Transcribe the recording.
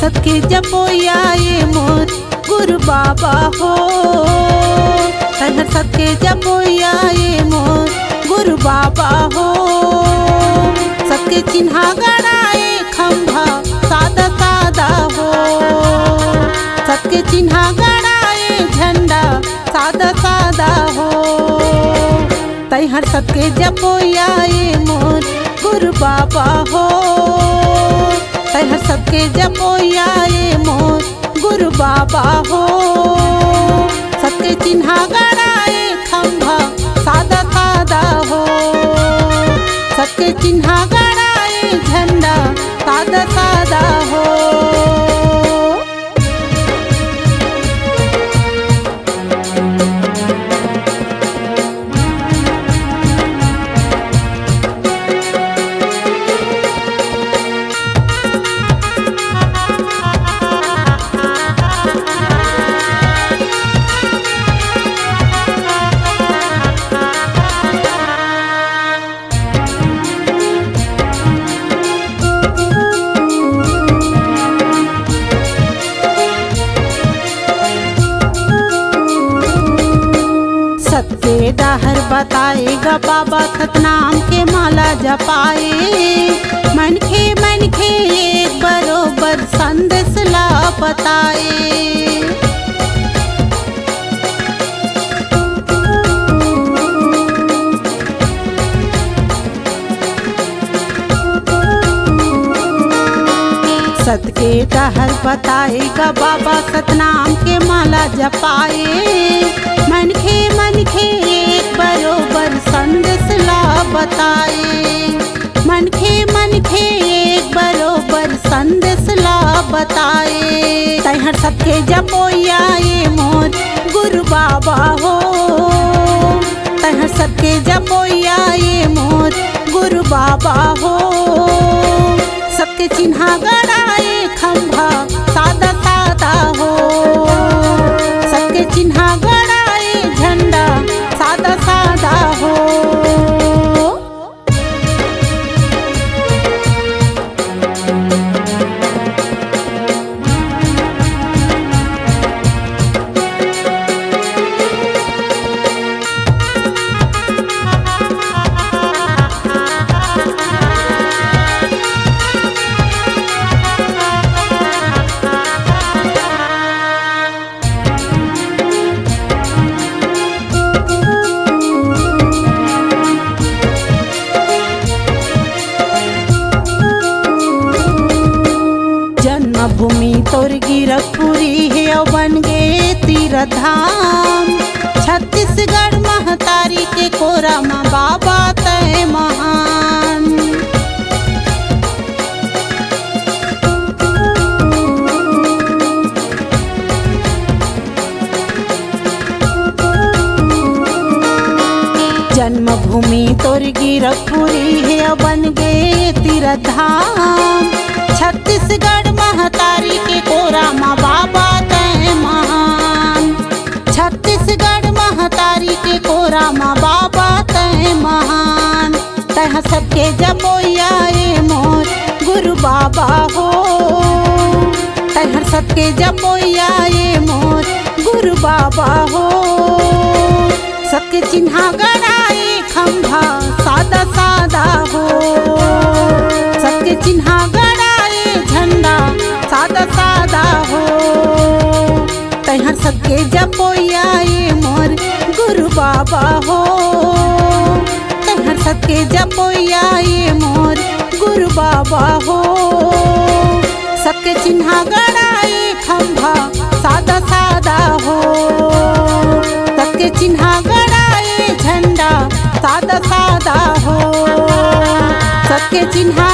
सबके जपोया ये मोर गुरु बाबा हो। तैहर सबके जपोया ये मोर गुरु बाबा हो। सबके चिन्हा गड़ाए खंभा सादा सादा हो। सबके चिन्हा गड़ाए झंडा सादा सादा हो। तैहर सबके जपोया ये मोर गुरु बाबा हो। तैहर सबके जपोया ये मोर गुरु बाबा हो। सबके चिन्हा गड़ाए खंभा सादा सादा हो। सबके चिन्हा गड़ाए झंडा सादा सादा हो। सबके डाहर बताएगा बाबा सतनाम के माला जपाए। मनखे मनखे एक बरोबर संदेश ला बताए। सतके डाहर बताएगा बाबा सतनाम के माला जपाए। मनखे मनखे एक बरोबर संदेश ला बताए। मनखे मनखे एक बरोबर संदेश ला बताए। तैहर सबके जपोया ये मोर गुरु बाबा हो। तैहर सबके जपोया ये मोर गुरु बाबा हो। सबके चिन्हा गड़ाए खंभा सादा सादा हो। सबके चिन्हा गड़ाए झंडा सादा सादा हो। भूमि तोर गिरपुरी है बन गे तीरथ धाम। छत्तीसगढ़ महतारी के कोरा माँ बाबा तय महान। जन्मभूमि तोर गिरपुरी है बन गे तीरथ धाम। छत्तीसगढ़ महतारी के कोरा माँ बाबा तय महान। छत्तीसगढ़ महतारी के कोरा माँ बाबा तय महान। तैह सबके जपोया ये मोर गुरु बाबा हो। तैहर सबके जपोया ये मोर गुरु बाबा हो। सबके चिन्हा गड़ाए खंभा सादा सादा हो। सबके चिन्हा झंडा सादा सादा हो। तैहर सबके जपोया ये मोर गुरु बाबा हो। तैहर सबके जपोया ये मोर गुरु बाबा हो। सबके चिन्हा गड़ाए खंभा सादा सादा हो। सबके चिन्हा गड़ाए झंडा सादा सादा हो। सबके चिन्हा